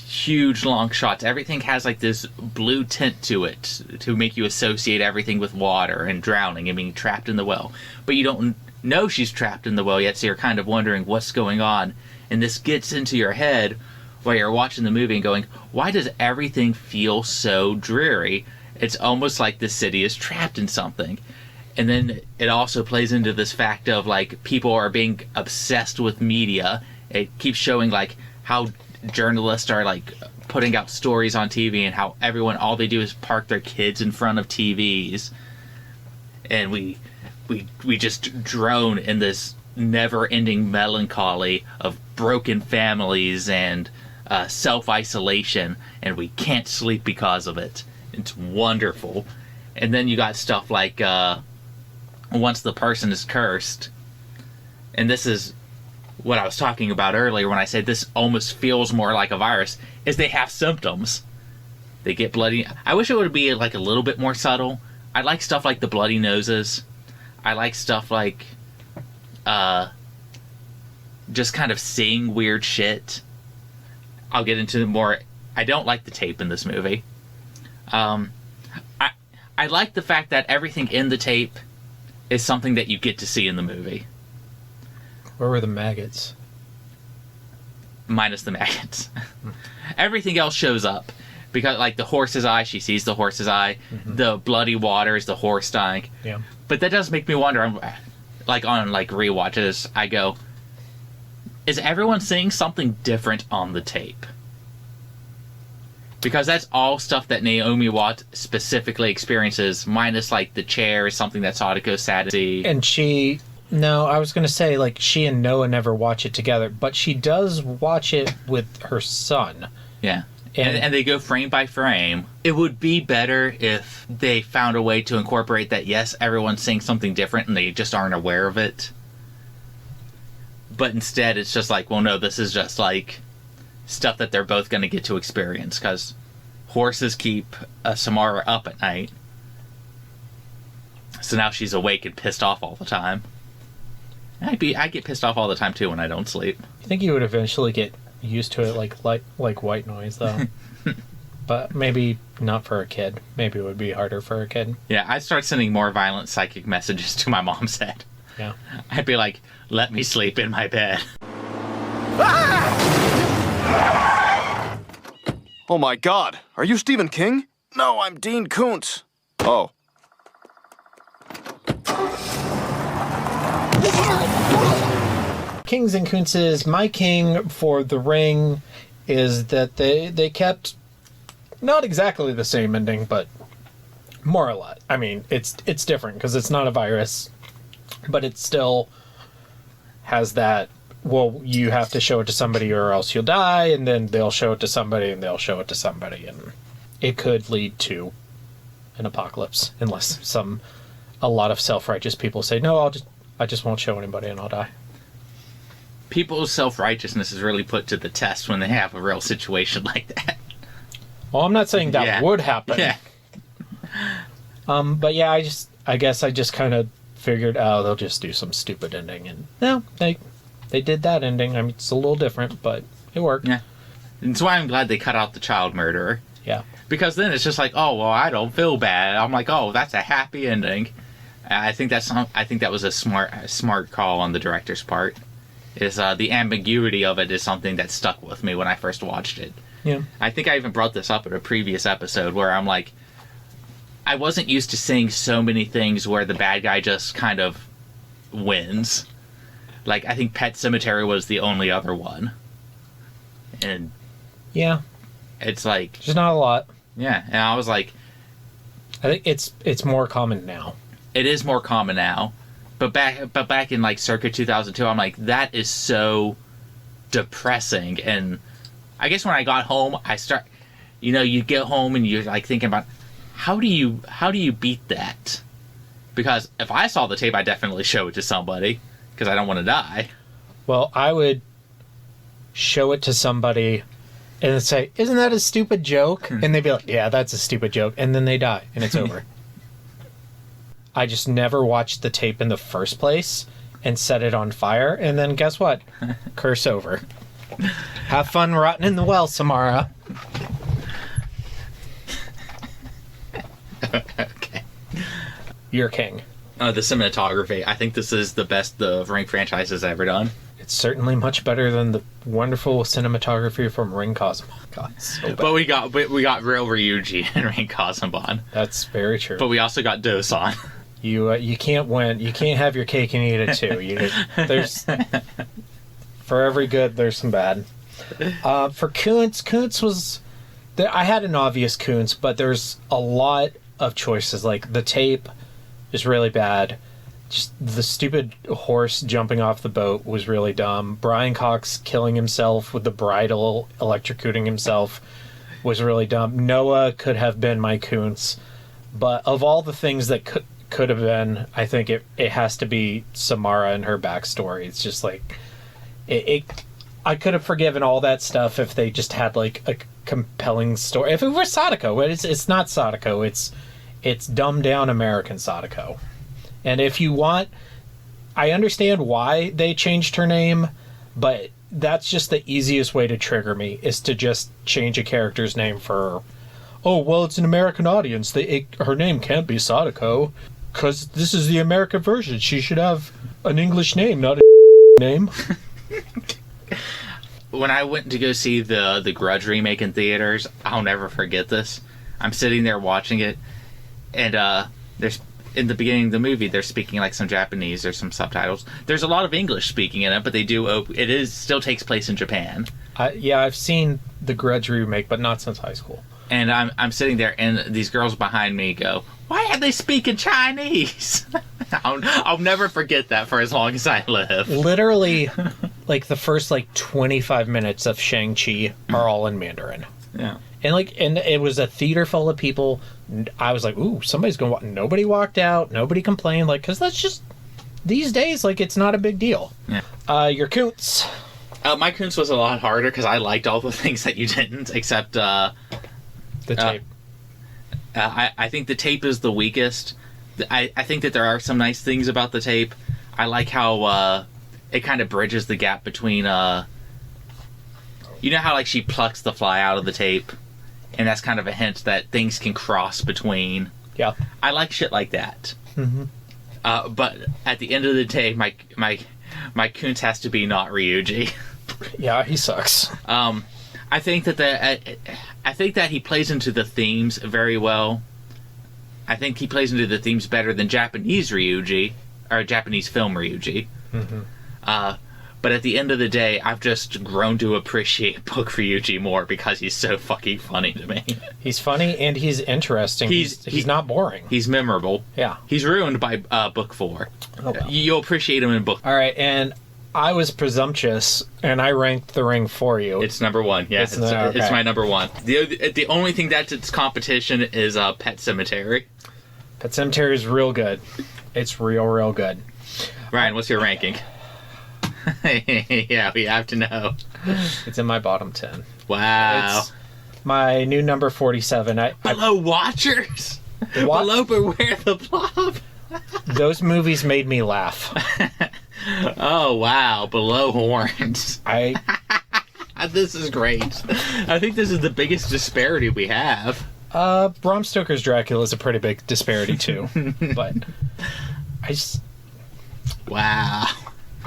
huge long shots. Everything has like this blue tint to it to make you associate everything with water and drowning and being trapped in the well. But you don't know she's trapped in the well yet, so you're kind of wondering what's going on. And this gets into your head while you're watching the movie and going, why does everything feel so dreary? It's almost like the city is trapped in something. And then it also plays into this fact of like people are being obsessed with media. It keeps showing like how journalists are like putting out stories on TV and how everyone, all they do is park their kids in front of TVs. And we just drone in this never-ending melancholy of broken families and self-isolation, and we can't sleep because of it. It's wonderful. And then you got stuff like once the person is cursed, and this is what I was talking about earlier when I said this almost feels more like a virus, is they have symptoms. They get bloody. I wish it would be like a little bit more subtle. I like stuff like the bloody noses. I like stuff like just kind of seeing weird shit. I'll get into more. I don't like the tape in this movie. I like the fact that everything in the tape is something that you get to see in the movie. Where were the maggots? Minus the maggots. Everything else shows up. Because, like, the horse's eye, she sees the horse's eye. Mm-hmm. The bloody water is the horse dying. Yeah. But that does make me wonder, like, on, like, rewatches, I go, is everyone seeing something different on the tape? Because that's all stuff that Naomi Watts specifically experiences, minus, like, the chair is something that Sadako sad to see. And she... No, I was going to say, like, she and Noah never watch it together, but she does watch it with her son. Yeah. And they go frame by frame. It would be better if they found a way to incorporate that, yes, everyone's seeing something different and they just aren't aware of it. But instead, it's just like, well, no, this is just like stuff that they're both going to get to experience, because horses keep Samara up at night. So now she's awake and pissed off all the time. I get pissed off all the time, too, when I don't sleep. I think you would eventually get used to it like white noise, though. But maybe not for a kid. Maybe it would be harder for a kid. Yeah, I'd start sending more violent psychic messages to my mom's head. Yeah. I'd be like, let me sleep in my bed. Oh my god, are you Stephen King? No, I'm Dean Koontz. Oh. Kings and Koontzes, my king for The Ring is that they kept not exactly the same ending, but more or less. I mean, it's different because it's not a virus, but it still has that, well, you have to show it to somebody or else you'll die, and then they'll show it to somebody and they'll show it to somebody, and it could lead to an apocalypse unless a lot of self-righteous people say, no, I just won't show anybody and I'll die. People's self-righteousness is really put to the test when they have a real situation like that. Well, I'm not saying that would happen. Yeah. But yeah, I guess I just kind of figured, oh, they'll just do some stupid ending, and no, they did that ending. I mean, it's a little different, but it worked. Yeah. And that's why I'm glad they cut out the child murderer. Yeah. Because then it's just like, oh, well, I don't feel bad. I'm like, oh, that's a happy ending. I think that was a smart call on the director's part. Is the ambiguity of it is something that stuck with me when I first watched it. Yeah. I think I even brought this up in a previous episode where I'm like, I wasn't used to seeing so many things where the bad guy just kind of wins. Like, I think Pet Sematary was the only other one. And yeah, it's like, there's not a lot. Yeah, and I was like, I think it's more common now. It is more common now. But back in like circa 2002, I'm like, that is so depressing. And I guess when I got home, you get home and you're like thinking about how do you beat that? Because if I saw the tape, I'd definitely show it to somebody because I don't want to die. Well, I would show it to somebody and say, "Isn't that a stupid joke?" And they'd be like, "Yeah, that's a stupid joke," and then they die and it's over. I just never watched the tape in the first place and set it on fire, and then guess what? Curse over. Have fun rotting in the well, Samara. Okay. You're king. The cinematography. I think this is the best the Ring franchise has ever done. It's certainly much better than the wonderful cinematography from Ring Cosmo. God, so bad. But we got real Ryuji in Ring Cosmobon. That's very true. But we also got Dosan. You can't win. You can't have your cake and eat it too. There's for every good, there's some bad. For Koontz was. I had an obvious Koontz, but there's a lot of choices. Like the tape is really bad. Just the stupid horse jumping off the boat was really dumb. Brian Cox killing himself with the bridle, electrocuting himself, was really dumb. Noah could have been my Koontz, but of all the things that could have been, I think it has to be Samara and her backstory. It's just like I could have forgiven all that stuff if they just had like a compelling story. If it were Sadako, it's not Sadako. It's dumbed down American Sadako. And if you want, I understand why they changed her name, but that's just the easiest way to trigger me, is to just change a character's name for her. Oh, well, it's an American audience. Her name can't be Sadako, because this is the American version. She should have an English name, not a name. When I went to go see the Grudge remake in theaters, I'll never forget this. I'm sitting there watching it, and there's in the beginning of the movie, they're speaking like some Japanese. There's some subtitles. There's a lot of English speaking in it, but they do. It still takes place in Japan. Yeah, I've seen the Grudge remake, but not since high school. And I'm sitting there, and these girls behind me go, "Why are they speaking Chinese?" I'll never forget that for as long as I live. Literally, like the first 25 minutes of Shang-Chi are all in Mandarin. Yeah. And it was a theater full of people. I was like, ooh, somebody's going to... Nobody walked out. Nobody complained. Because that's just... These days, it's not a big deal. Yeah. Your Koontz. My Koontz was a lot harder because I liked all the things that you didn't, except... the tape. I think the tape is the weakest. I think that there are some nice things about the tape. I like how it kind of bridges the gap between... you know how she plucks the fly out of the tape? And that's kind of a hint that things can cross between. Yeah. I like shit like that. Mm-hmm. But at the end of the day, my Koontz has to be not Ryuji. Yeah, he sucks. I think that he plays into the themes very well. I think he plays into the themes better than Japanese Ryuji, or Japanese film Ryuji. Mm-hmm. But at the end of the day, I've just grown to appreciate Book Ryuji more because he's so fucking funny to me. He's funny and he's interesting. He's not boring. He's memorable. Yeah. He's ruined by Book 4. Oh, well. You'll appreciate him in Book 4. All right, and I was presumptuous, and I ranked The Ring for you. It's number one. Yeah, it's my number one. The only thing that's its competition is Pet Sematary. Pet Sematary is real good. It's real good. Ryan, what's your ranking? Yeah, we have to know. It's in my bottom 10. Wow. It's my new number 47. Below Watchers? Below Beware the Blob? Those movies made me laugh. Oh, wow. Below Horns. This is great. I think this is the biggest disparity we have. Bram Stoker's Dracula is a pretty big disparity, too. But I just... Wow.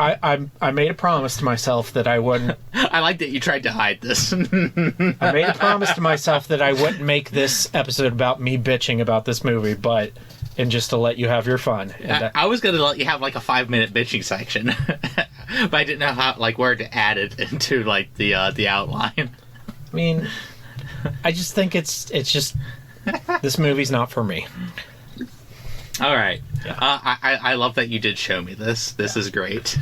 I made a promise to myself that I wouldn't... I like that you tried to hide this. I made a promise to myself that I wouldn't make this episode about me bitching about this movie, and just to let you have your fun. And, I was going to let you have a 5-minute bitching section, but I didn't know how where to add it into the outline. I mean, I just think it's just this movie's not for me. All right. Yeah. I love that you did show me this. This is great.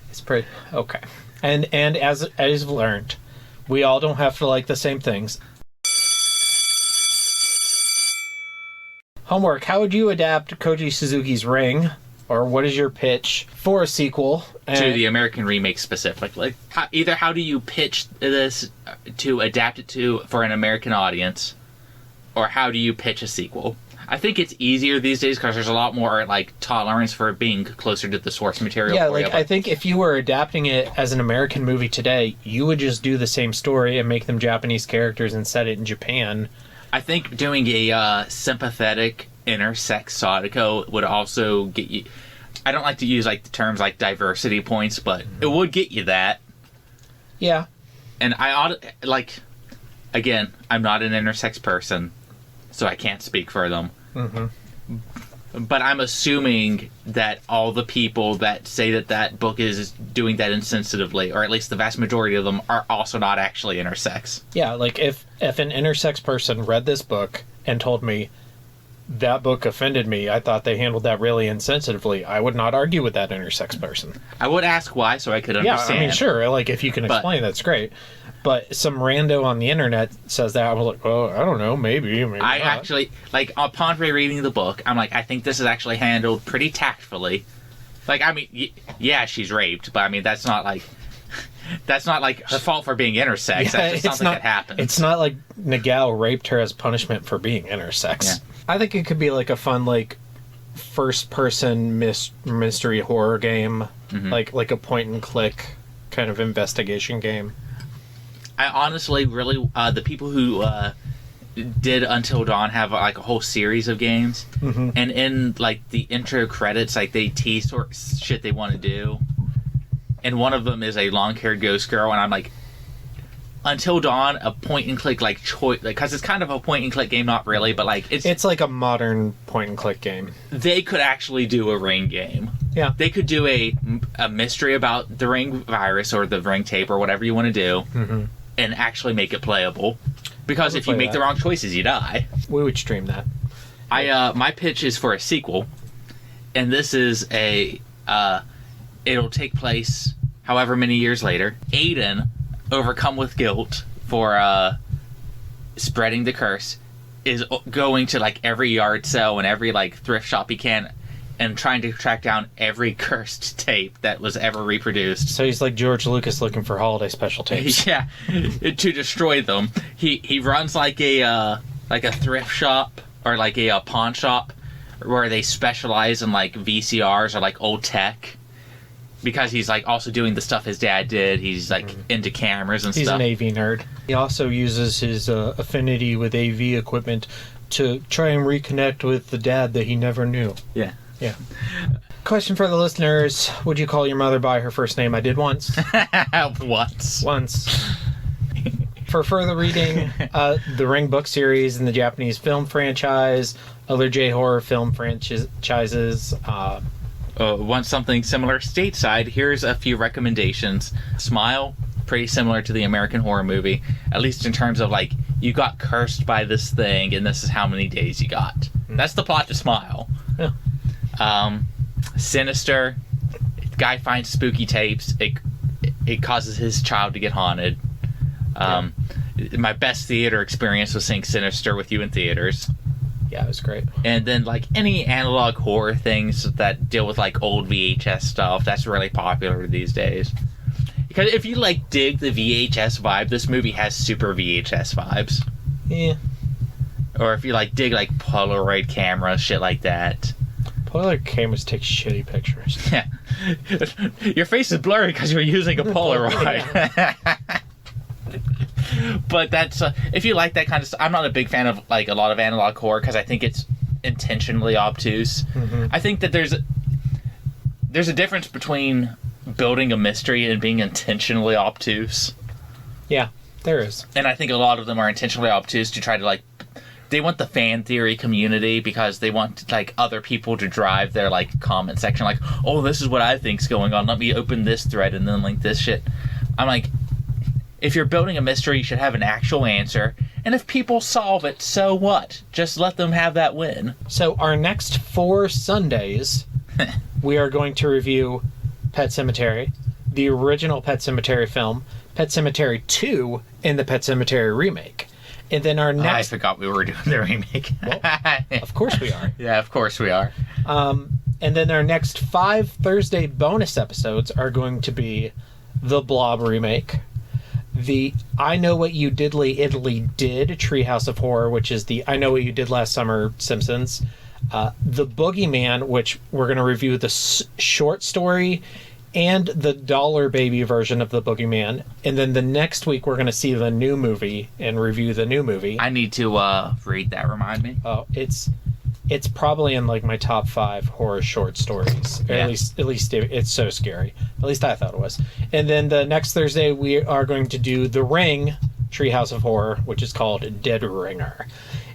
It's pretty okay. And as I've learned, we all don't have to like the same things. Homework: how would you adapt Koji Suzuki's Ring, or what is your pitch for a sequel to the American remake specifically? How do you pitch this to adapt it for an American audience, or how do you pitch a sequel? I think it's easier these days because there's a lot more like tolerance for it being closer to the source material. Yeah, like I think if you were adapting it as an American movie today, you would just do the same story and make them Japanese characters and set it in Japan. I think doing a sympathetic intersex Sadako would also get you. I don't like to use like the terms like diversity points, but it would get you that. Yeah. And I ought like, again, I'm not an intersex person, so I can't speak for them. But I'm assuming that all the people that say that that book is doing that insensitively, or at least the vast majority of them, are also not actually intersex. Yeah, like if an intersex person read this book and told me that book offended me, I thought they handled that really insensitively, I would not argue with that intersex person. I would ask why so I could understand. Yeah, I mean, sure, like if you can explain, that's great. But some rando on the internet says that, I was like, well, I don't know, maybe I not. actually, like, upon rereading the book, I'm like, I think this is actually handled pretty tactfully. Like, I mean, yeah, she's raped, but I mean, that's not like her fault for being intersex. Yeah, that's just something that happens. It's not like Nagao raped her as punishment for being intersex. Yeah. I think it could be like a fun, like, first-person mystery horror game, like a point-and-click kind of investigation game. I honestly really, the people who did Until Dawn have like a whole series of games, and in like the intro credits, like they tease sort shit they want to do, and one of them is a long-haired ghost girl, and I'm like, Until Dawn, a point-and-click like choice, because it's kind of a point-and-click game, not really, but like it's like a modern point-and-click game. They could actually do a ring game. Yeah, they could do a mystery about the ring virus or the ring tape or whatever you want to do. And actually make it playable, because if you make the wrong choices, you die. We would stream that. My pitch is for a sequel, and this is it'll take place however many years later. Aiden, overcome with guilt for spreading the curse, is going to like every yard sale and every like thrift shop he can, and trying to track down every cursed tape that was ever reproduced. So he's like George Lucas looking for holiday special tapes. Yeah, to destroy them. He runs like a thrift shop or like a pawn shop where they specialize in like VCRs or like old tech. Because he's like also doing the stuff his dad did. He's like into cameras and stuff. He's an AV nerd. He also uses his affinity with AV equipment to try and reconnect with the dad that he never knew. Yeah. Yeah. Question for the listeners. Would you call your mother by her first name? I did once. Once. For further reading, the Ring book series and the Japanese film franchise, other J-horror film franchises. Want something similar stateside, here's a few recommendations. Smile, pretty similar to the American Horror Movie, at least in terms of like, you got cursed by this thing and this is how many days you got. That's the plot to Smile. Yeah. Sinister, guy finds spooky tapes, it causes his child to get haunted. My best theater experience was seeing Sinister with you in theaters. Yeah, it was great. And then like any analog horror things that deal with like old VHS stuff, that's really popular these days. Because if you like dig the VHS vibe, this movie has super VHS vibes. Yeah. Or if you like dig like Polaroid cameras, shit like that. Polaroid cameras take shitty pictures. Yeah. Your face is blurry because you're using a Polaroid. But that's if you like that kind of stuff. I'm not a big fan of like a lot of analog horror because I think it's intentionally obtuse. I think that there's a difference between building a mystery and being intentionally obtuse. Yeah, there is. And I think a lot of them are intentionally obtuse to try to like, they want the fan theory community because they want like other people to drive their like comment section, like, oh, this is what I think's going on, let me open this thread and then link this shit. I'm like, if you're building a mystery, you should have an actual answer, and if people solve it, so what? Just let them have that win. So our next 4 Sundays, we are going to review Pet Sematary, the original Pet Sematary film, Pet Sematary 2, and the Pet Sematary remake. And then our next... I forgot we were doing the remake. Well, of course we are. Yeah, of course we are. And then our next 5 Thursday bonus episodes are going to be the Blob remake, the I Know What You Diddly Italy Did Treehouse of Horror, which is the I Know What You Did Last Summer Simpsons. The Boogeyman, which we're going to review the short story and the Dollar Baby version of the Boogeyman. And then the next week we're going to see the new movie and review the new movie. I need to read that, remind me. Oh, it's probably in like my top 5 horror short stories. Yeah. At least it's so scary. At least I thought it was. And then the next Thursday we are going to do The Ring, Treehouse of Horror, which is called Dead Ringer.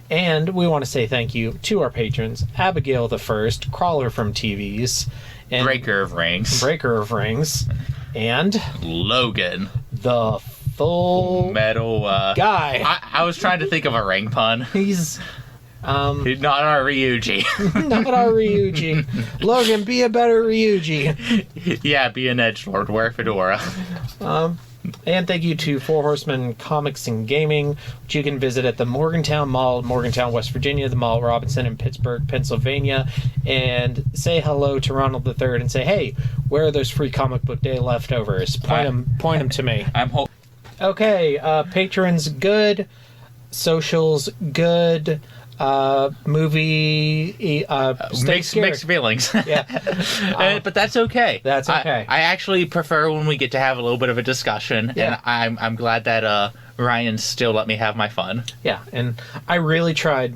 And we want to say thank you to our patrons, Abigail the First, Crawler from TVs, and Breaker of Rings, and Logan, the Full Metal Guy. I was trying to think of a ring pun. He's not our Ryuji. Not our Ryuji. Logan, be a better Ryuji. Yeah, be an edgelord. Wear a fedora. And thank you to Four Horsemen Comics and Gaming, which you can visit at the Morgantown Mall, Morgantown, West Virginia, the Mall Robinson in Pittsburgh, Pennsylvania, and say hello to Ronald III and say, hey, where are those free comic book day leftovers? Point them to me. Okay, patrons, good. Socials, good. Movie, mixed feelings. Yeah. But that's okay. That's okay. I actually prefer when we get to have a little bit of a discussion, yeah. And I'm glad that Ryan still let me have my fun. Yeah, and I really tried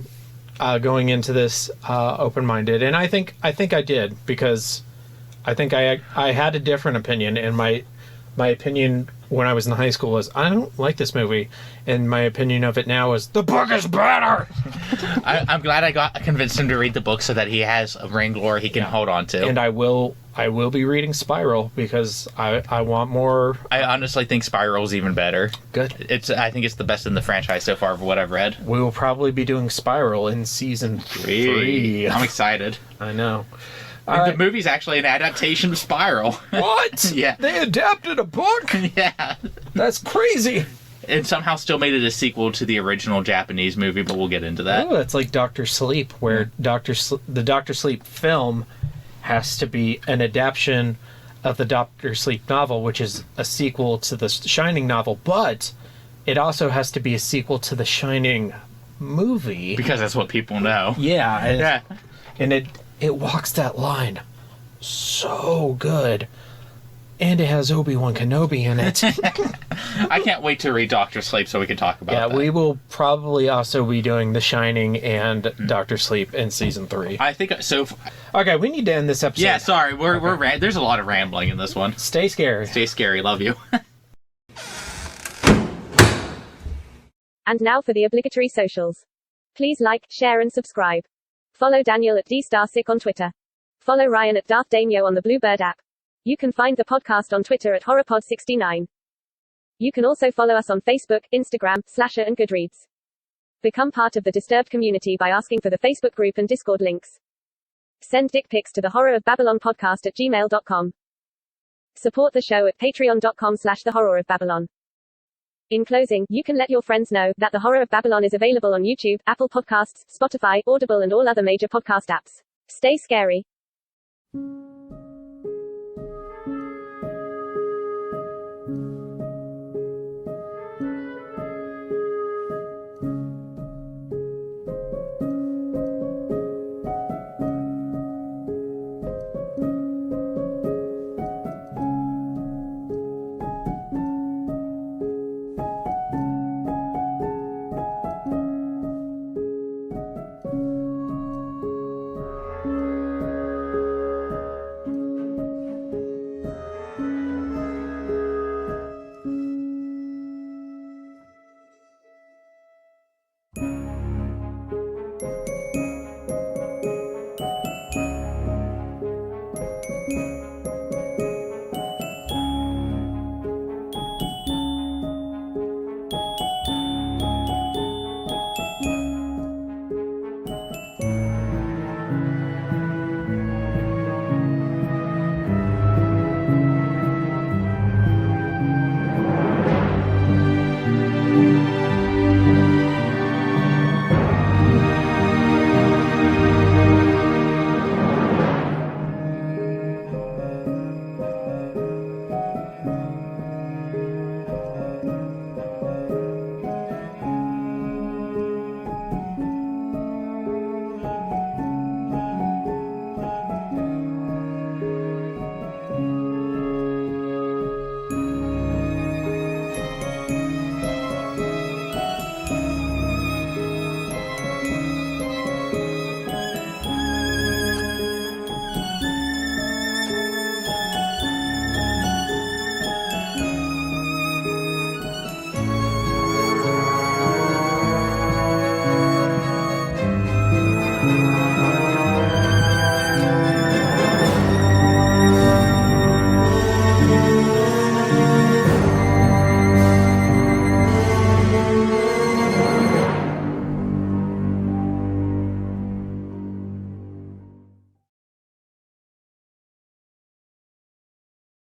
going into this open-minded, and I think I did, because I think I had a different opinion, and my opinion when I was in high school was, I don't like this movie, and my opinion of it now is, the book is better! I'm glad I got convinced him to read the book so that he has a ring lore he can hold on to. And I will be reading Spiral, because I want more. I honestly think Spiral's even better. Good. I think it's the best in the franchise so far of what I've read. We will probably be doing Spiral in season 3. I'm excited. I know. The movie's actually an adaptation of Spiral. What? Yeah. They adapted a book? Yeah. That's crazy. And somehow still made it a sequel to the original Japanese movie, but we'll get into that. Oh, that's like Dr. Sleep, where the Dr. Sleep film has to be an adaptation of the Dr. Sleep novel, which is a sequel to the Shining novel, but it also has to be a sequel to the Shining movie. Because that's what people know. Yeah. And it walks that line so good. And it has Obi-Wan Kenobi in it. I can't wait to read Dr. Sleep so we can talk about that. Yeah, we will probably also be doing The Shining and Dr. Sleep in season 3. I think so. Okay, we need to end this episode. Yeah, sorry. There's a lot of rambling in this one. Stay scary. Stay scary. Love you. And now for the obligatory socials. Please like, share and subscribe. Follow Daniel at DStarSick on Twitter. Follow Ryan at Darth Daimyo on the Bluebird app. You can find the podcast on Twitter at HorrorPod69. You can also follow us on Facebook, Instagram, Slasher and Goodreads. Become part of the Disturbed community by asking for the Facebook group and Discord links. Send dick pics to the Horror of Babylon podcast at gmail.com. Support the show at patreon.com/the Horror of Babylon. In closing, you can let your friends know that The Horror of Babylon is available on YouTube, Apple Podcasts, Spotify, Audible and all other major podcast apps. Stay scary.